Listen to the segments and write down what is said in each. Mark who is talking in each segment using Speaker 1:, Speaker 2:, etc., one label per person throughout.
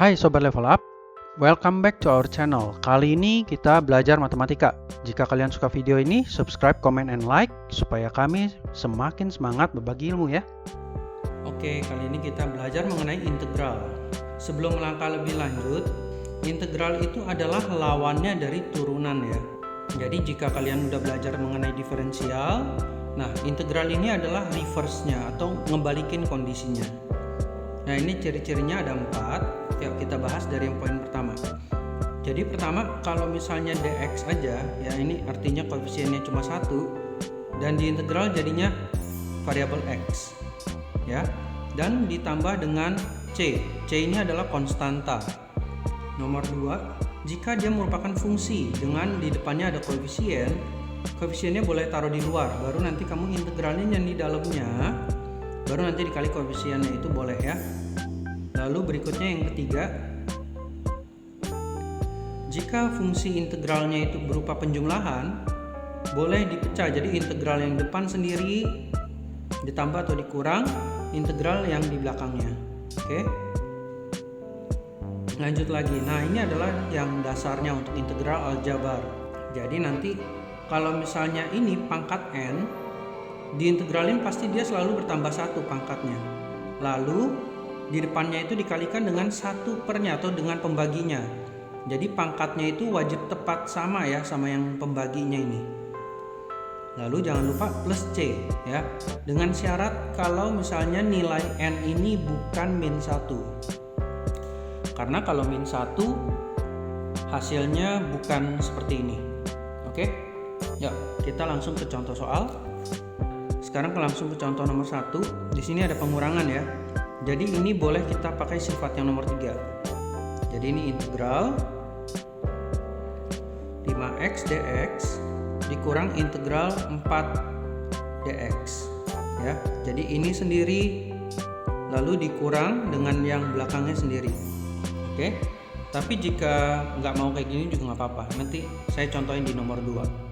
Speaker 1: Hai Sobat Level Up, welcome back to our channel. Kali ini kita belajar matematika. Jika kalian suka video ini, subscribe, comment, and like supaya kami semakin semangat berbagi ilmu ya. Oke, kali ini kita belajar mengenai integral. Sebelum melangkah lebih lanjut, integral itu adalah lawannya dari turunan ya. Jadi jika kalian udah belajar mengenai diferensial, nah integral ini adalah reverse-nya atau ngebalikin kondisinya. Nah ini ciri-cirinya ada 4. Yuk kita bahas dari yang poin pertama. Jadi pertama, kalau misalnya dx aja ya, ini artinya koefisiennya cuma 1 dan diintegral jadinya variabel x ya, dan ditambah dengan c ini adalah konstanta. Nomor 2, jika dia merupakan fungsi dengan di depannya ada koefisiennya boleh taruh di luar, baru nanti kamu integralnya yang di dalamnya baru nanti dikali koefisiennya, itu boleh ya. Lalu berikutnya yang ketiga, jika fungsi integralnya itu berupa penjumlahan, boleh dipecah, jadi integral yang depan sendiri ditambah atau dikurang integral yang di belakangnya. Oke, lanjut lagi. Nah ini adalah yang dasarnya untuk integral aljabar. Jadi nanti kalau misalnya ini pangkat n, diintegralin pasti dia selalu bertambah 1 pangkatnya, lalu di depannya itu dikalikan dengan 1/nya atau dengan pembaginya. Jadi pangkatnya itu wajib tepat sama ya sama yang pembaginya ini. Lalu jangan lupa plus c ya, dengan syarat kalau misalnya nilai n ini bukan -1. Karena kalau -1 hasilnya bukan seperti ini. Oke, yuk kita langsung ke contoh soal. Sekarang langsung ke contoh nomor 1. Di sini ada pengurangan ya. Jadi ini boleh kita pakai sifat yang nomor 3. Jadi ini integral 5x dx dikurang integral 4 dx ya. Jadi ini sendiri lalu dikurang dengan yang belakangnya sendiri. Oke. Tapi jika nggak mau kayak gini juga nggak apa-apa. Nanti saya contohin di nomor 2.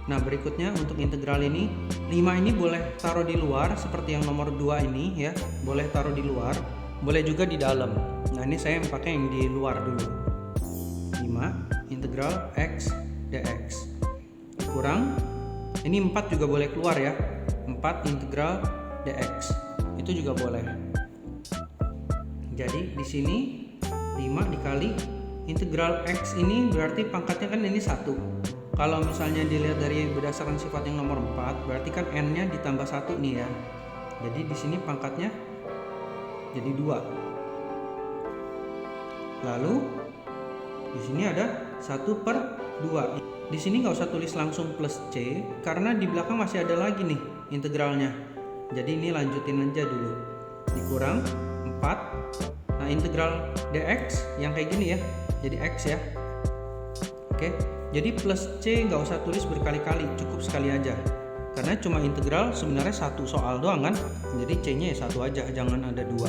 Speaker 1: Nah berikutnya untuk integral ini 5 ini boleh taruh di luar seperti yang nomor 2 ini ya, boleh taruh di luar, boleh juga di dalam. Nah ini saya pakai yang di luar dulu. 5 integral x dx kurang, ini 4 juga boleh keluar ya, 4 integral dx itu juga boleh. Jadi di sini 5 dikali integral x ini berarti pangkatnya kan ini 1. Kalau misalnya dilihat dari berdasarkan sifat yang nomor 4, berarti kan n-nya ditambah 1 nih ya. Jadi di sini pangkatnya jadi 2. Lalu di sini ada 1/2. Di sini nggak usah tulis langsung plus c karena di belakang masih ada lagi nih integralnya. Jadi ini lanjutin aja dulu. Dikurang 4. Nah, integral dx yang kayak gini ya. Jadi x ya. Oke. Jadi plus c nggak usah tulis berkali-kali, cukup sekali aja. Karena cuma integral sebenarnya 1 soal doang kan. Jadi c-nya ya 1 aja, jangan ada 2.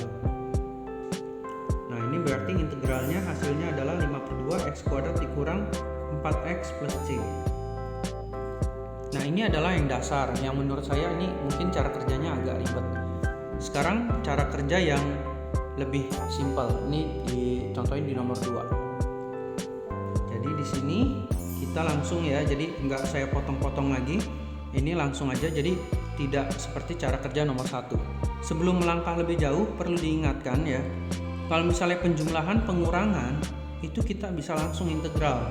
Speaker 1: Nah ini berarti integralnya hasilnya adalah 5/2 x² dikurang 4x plus c. Nah ini adalah yang dasar, yang menurut saya ini mungkin cara kerjanya agak ribet. Sekarang cara kerja yang lebih simpel, ini dicontohin di nomor 2. Jadi di sini kita langsung ya, jadi nggak saya potong-potong lagi, ini langsung aja, jadi tidak seperti cara kerja nomor 1. Sebelum melangkah lebih jauh perlu diingatkan ya, kalau misalnya penjumlahan pengurangan itu kita bisa langsung integral,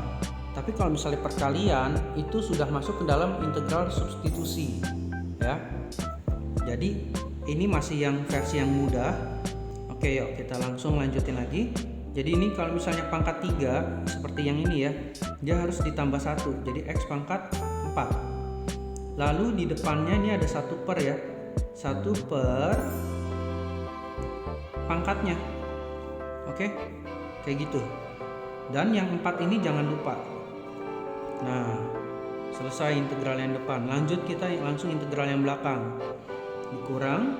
Speaker 1: tapi kalau misalnya perkalian itu sudah masuk ke dalam integral substitusi ya. Jadi ini masih yang versi yang mudah. Oke, yuk kita langsung lanjutin lagi. Jadi ini kalau misalnya pangkat 3 seperti yang ini ya, dia harus ditambah 1. Jadi x pangkat 4. Lalu di depannya ini ada 1 per ya. 1 per pangkatnya. Oke. Kayak gitu. Dan yang 4 ini jangan lupa. Nah, selesai integral yang depan. Lanjut kita langsung integral yang belakang. Dikurang,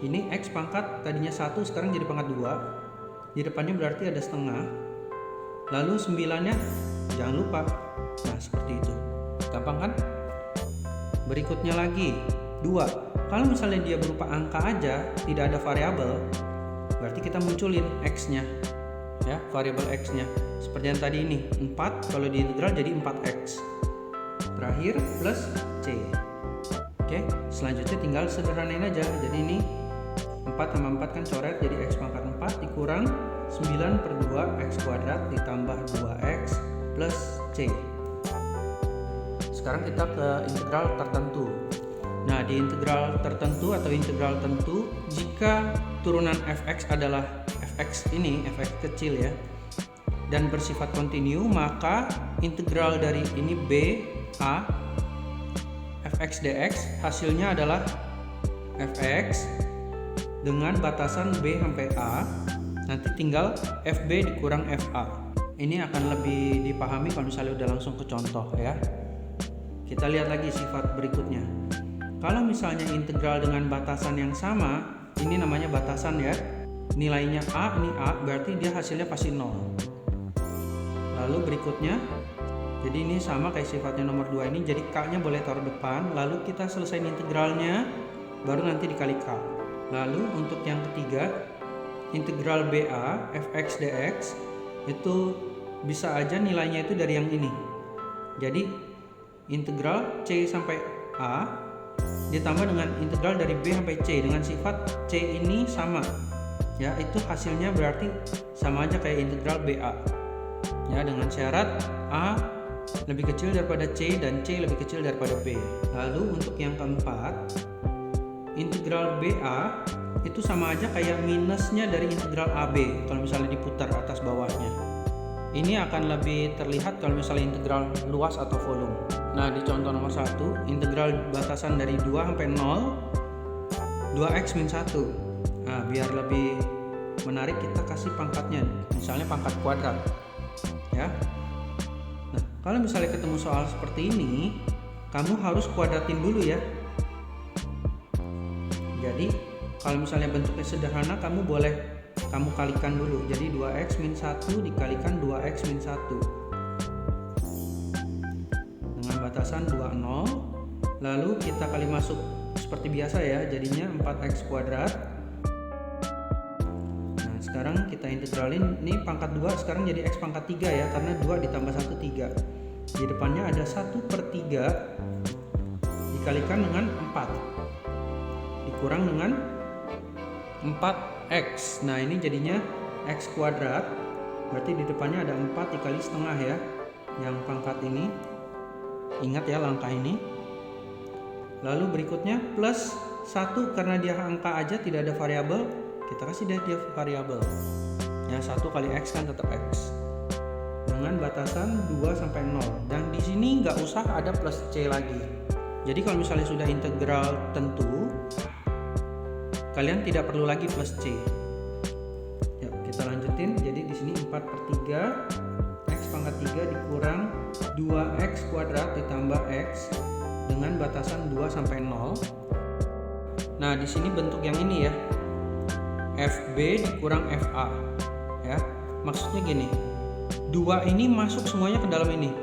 Speaker 1: ini x pangkat tadinya 1 sekarang jadi pangkat 2. Di depannya berarti ada setengah. Lalu 9-nya jangan lupa. Nah seperti itu, gampang kan? Berikutnya lagi 2. Kalau misalnya dia berupa angka aja, tidak ada variabel, berarti kita munculin X-nya ya, variabel X-nya. Seperti yang tadi ini, 4 kalau diintegral jadi 4X. Terakhir plus C. Oke, selanjutnya tinggal sederhanain aja. Jadi ini 4 tambah 4 kan coret, jadi X pangkat 4 dikurang 9 per 2 X kuadrat ditambah 2X plus C. Sekarang kita ke integral tertentu. Nah, di integral tertentu atau integral tentu, jika turunan fx adalah fx ini, fx kecil ya, dan bersifat kontinu, maka integral dari ini b a fx dx hasilnya adalah fx dengan batasan b sampai a. Nanti tinggal fb dikurang fa. Ini akan lebih dipahami kalau misalnya udah langsung ke contoh ya. Kita lihat lagi sifat berikutnya. Kalau misalnya integral dengan batasan yang sama, ini namanya batasan ya. Nilainya A, ini A, berarti dia hasilnya pasti 0. Lalu berikutnya, jadi ini sama kayak sifatnya nomor 2 ini, jadi K-nya boleh taruh depan, lalu kita selesai integralnya, baru nanti dikali K. Lalu untuk yang ketiga, integral BA, fx dx, itu bisa aja nilainya itu dari yang ini. Jadi, integral C sampai A, ditambah dengan integral dari B sampai C dengan sifat C ini sama ya, itu hasilnya berarti sama aja kayak integral BA ya, dengan syarat A lebih kecil daripada C dan C lebih kecil daripada B. Lalu untuk yang keempat, integral BA itu sama aja kayak minusnya dari integral AB kalau misalnya diputar atas bawahnya. Ini akan lebih terlihat kalau misalnya integral luas atau volume. Nah, di contoh nomor 1, integral batasan dari 2 sampai 0, 2x min 1. Nah, biar lebih menarik kita kasih pangkatnya, misalnya pangkat kuadrat. Ya. Nah, kalau misalnya ketemu soal seperti ini, kamu harus kuadratin dulu ya. Jadi, kalau misalnya bentuknya sederhana, kamu kalikan dulu. Jadi 2x min 1 dikalikan 2x min 1. Batasan 20, lalu kita kali masuk seperti biasa ya, jadinya 4x kuadrat. Nah, sekarang kita integralin, ini pangkat 2 sekarang jadi x pangkat 3 ya, karena 2 ditambah 1 3. Di depannya ada 1/3 dikalikan dengan 4 dikurang dengan 4x. Nah, ini jadinya x kuadrat, berarti di depannya ada 4 dikali setengah ya, yang pangkat ini. Ingat ya langkah ini. Lalu berikutnya plus 1, karena dia angka aja tidak ada variabel, kita kasih dia variabel. Ya, 1 kali x kan tetap x. Dengan batasan 2 sampai 0. Dan di sini nggak usah ada plus c lagi. Jadi kalau misalnya sudah integral tentu, kalian tidak perlu lagi plus c. Ya, kita lanjutin. Jadi di sini 4/3 x pangkat 3 dikurang 2x kuadrat ditambah x dengan batasan 2 sampai 0. Nah, di sini bentuk yang ini ya. FB dikurang FA. Ya. Maksudnya gini. 2 ini masuk semuanya ke dalam ini.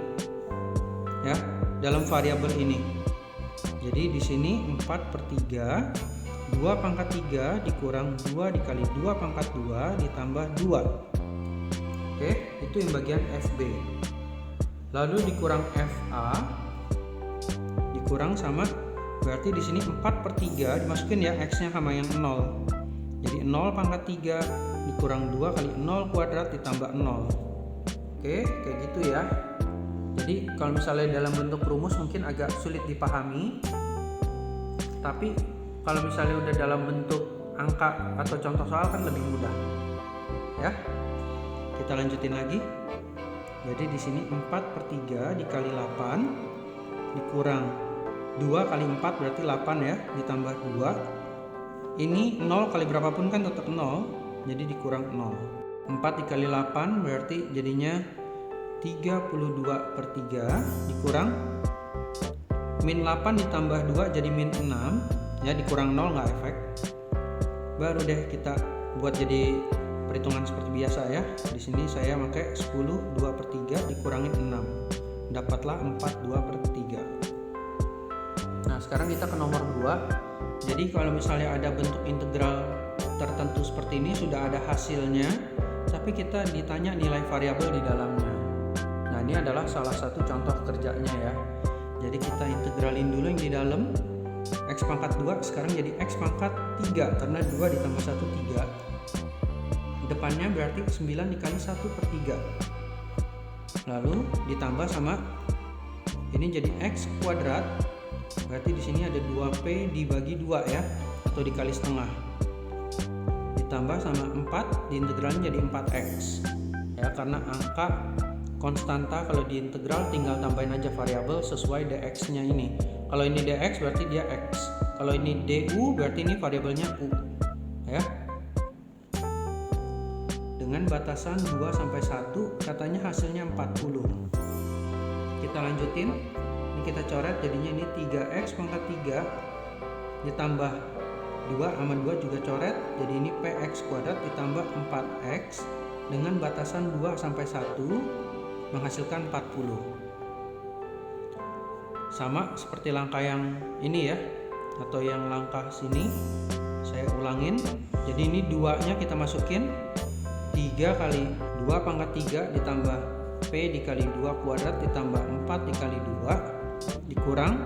Speaker 1: Ya, dalam variabel ini. Jadi di sini 4/3 2 pangkat 3 dikurang 2 dikali 2 pangkat 2 ditambah 2. Oke, itu yang bagian FB. Lalu dikurang FA dikurang sama, berarti di sini 4/3 dimasukin ya, x-nya sama yang 0. Jadi 0 pangkat 3 dikurang 2 kali 0 kuadrat ditambah 0. Oke, kayak gitu ya. Jadi kalau misalnya dalam bentuk rumus mungkin agak sulit dipahami. Tapi kalau misalnya udah dalam bentuk angka atau contoh soal kan lebih mudah. Ya. Kita lanjutin lagi. Jadi di sini 4/3 dikali 8 dikurang 2 kali 4 berarti 8 ya, ditambah 2. Ini 0 kali berapapun kan tetap 0, jadi dikurang 0. 4 dikali 8 berarti jadinya 32/3 dikurang min 8 ditambah 2 jadi min 6 ya, dikurang 0 nggak efek. Baru deh kita buat jadi perhitungan seperti biasa ya. Di sini saya pakai 10 2/3 dikurangin 6. Dapatlah 4 2/3. Nah, sekarang kita ke nomor 2. Jadi kalau misalnya ada bentuk integral tertentu seperti ini sudah ada hasilnya, tapi kita ditanya nilai variabel di dalamnya. Nah, ini adalah salah satu contoh kerjanya ya. Jadi kita integralin dulu yang di dalam. X pangkat 2 sekarang jadi X pangkat 3 karena 2 ditambah 1 3. Depannya berarti 9 dikali 1/3. Lalu ditambah sama ini jadi X kuadrat. Berarti di sini ada 2P dibagi 2 ya, atau dikali setengah. Ditambah sama 4, diintegralnya jadi 4X. Ya, karena angka konstanta kalau diintegral tinggal tambahin aja variabel sesuai dx-nya ini. Kalau ini dx berarti dia x. Kalau ini du berarti ini variabelnya u. Ya. Dengan batasan 2 sampai 1 katanya hasilnya 40. Kita lanjutin. Ini kita coret jadinya ini 3x pangkat 3 ditambah 2 sama 2 juga coret. Jadi ini px kuadrat ditambah 4x dengan batasan 2 sampai 1 menghasilkan 40. Sama seperti langkah yang ini ya, atau yang langkah sini. Saya ulangin. Jadi ini 2-nya kita masukin. 3 kali 2 pangkat 3 ditambah P dikali 2 kuadrat ditambah 4 dikali 2 dikurang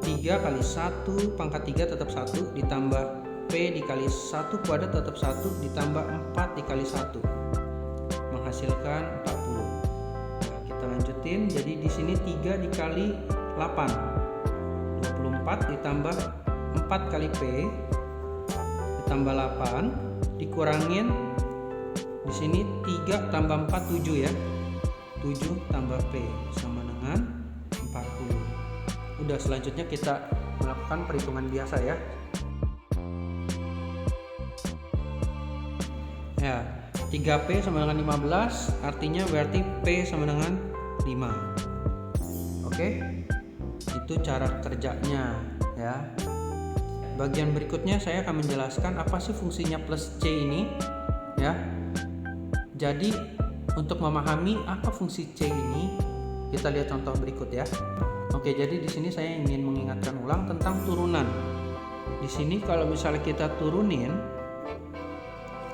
Speaker 1: 3 kali 1 pangkat 3 tetap 1 ditambah P dikali 1 kuadrat tetap 1 ditambah 4 dikali 1 menghasilkan 40. Nah, kita lanjutin. Jadi di sini 3 dikali 8 24 ditambah 4 kali P ditambah 8 dikurangin di sini 3 tambah 4 7 ya. 7 tambah P sama dengan 40. Udah, selanjutnya kita melakukan perhitungan biasa ya. Ya, 3P sama dengan 15 artinya berarti P sama dengan 5. Oke. Itu cara kerjanya ya. Bagian berikutnya saya akan menjelaskan apa sih fungsinya plus C ini ya. Jadi untuk memahami apa fungsi C ini, kita lihat contoh berikut ya. Oke, jadi di sini saya ingin mengingatkan ulang tentang turunan. Di sini kalau misalnya kita turunin,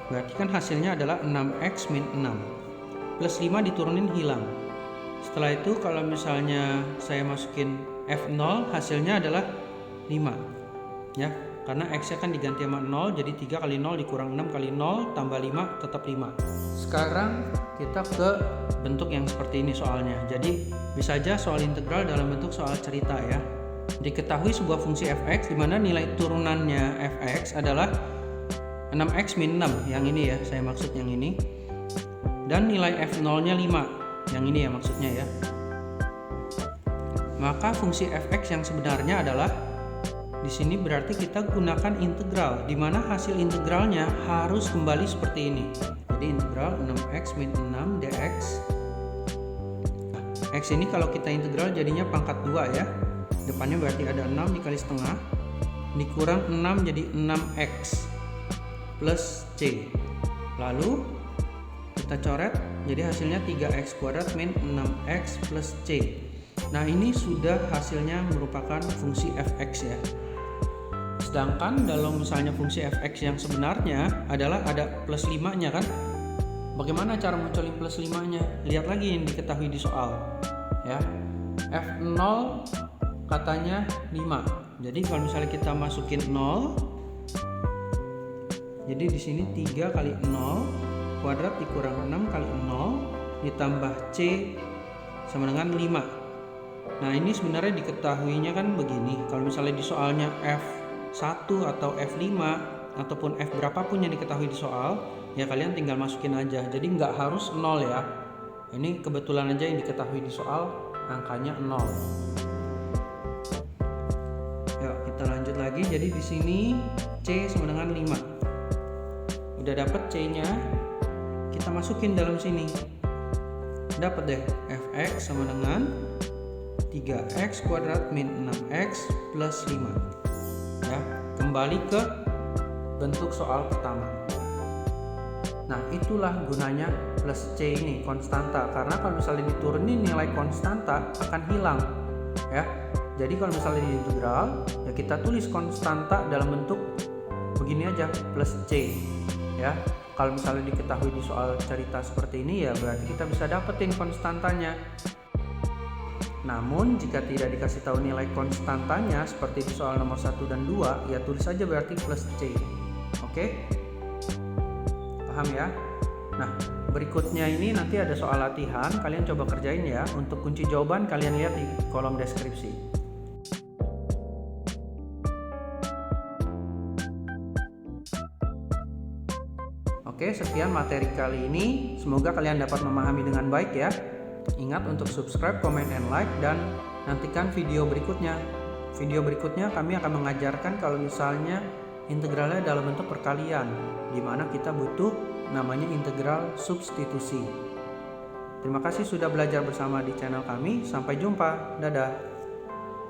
Speaker 1: berarti kan hasilnya adalah 6x min 6. Plus 5 diturunin hilang. Setelah itu kalau misalnya saya masukin F0, hasilnya adalah 5. Ya, karena x-nya kan diganti sama 0, jadi 3 kali 0 dikurang 6 kali 0 tambah 5 tetap 5. Sekarang kita ke bentuk yang seperti ini soalnya. Jadi bisa aja soal integral dalam bentuk soal cerita ya. Diketahui sebuah fungsi fx di mana nilai turunannya fx adalah 6x min 6, yang ini ya, saya maksud yang ini. Dan nilai f0-nya 5, yang ini ya maksudnya ya. Maka fungsi fx yang sebenarnya adalah di sini berarti kita gunakan integral, di mana hasil integralnya harus kembali seperti ini. Jadi integral 6x min 6 dx. X ini kalau kita integral jadinya pangkat 2 ya. Depannya berarti ada 6 dikali setengah. Dikurang 6 jadi 6x plus C. Lalu kita coret jadi hasilnya 3x kuadrat min 6x plus C. Nah, ini sudah hasilnya merupakan fungsi fx ya. Sedangkan dalam misalnya fungsi fx yang sebenarnya adalah ada plus 5-nya kan. Bagaimana cara munculin plus 5-nya? Lihat lagi yang diketahui di soal ya. F0 katanya 5. Jadi kalau misalnya kita masukin 0, jadi di sini 3 kali 0 kuadrat dikurang 6 kali 0 ditambah C sama dengan 5. Nah, ini sebenarnya diketahuinya kan begini. Kalau misalnya di soalnya F1 atau F5 ataupun F berapapun yang diketahui di soal, ya kalian tinggal masukin aja. Jadi nggak harus 0 ya. Ini kebetulan aja yang diketahui di soal angkanya 0. Yuk, kita lanjut lagi. Jadi di sini C sama dengan 5. Udah dapet C-nya, kita masukin dalam sini. Dapat deh fx sama dengan 3x kuadrat min 6x plus 5. Ya, kembali ke bentuk soal pertama. Nah, itulah gunanya plus C ini, konstanta. Karena kalau misalnya diturunin nilai konstanta akan hilang ya. Jadi kalau misalnya di integral, ya kita tulis konstanta dalam bentuk begini aja, plus C ya. Kalau misalnya diketahui di soal cerita seperti ini ya berarti kita bisa dapetin konstantanya. Namun jika tidak dikasih tahu nilai konstantanya seperti di soal nomor 1 dan 2, ya tulis aja berarti plus C. Oke? Paham ya? Nah, berikutnya ini nanti ada soal latihan, kalian coba kerjain ya. Untuk kunci jawaban kalian lihat di kolom deskripsi. Oke, sekian materi kali ini. Semoga kalian dapat memahami dengan baik ya. Ingat untuk subscribe, comment, and like, dan nantikan video berikutnya. Video berikutnya kami akan mengajarkan kalau misalnya integralnya dalam bentuk perkalian, di mana kita butuh namanya integral substitusi. Terima kasih sudah belajar bersama di channel kami. Sampai jumpa. Dadah.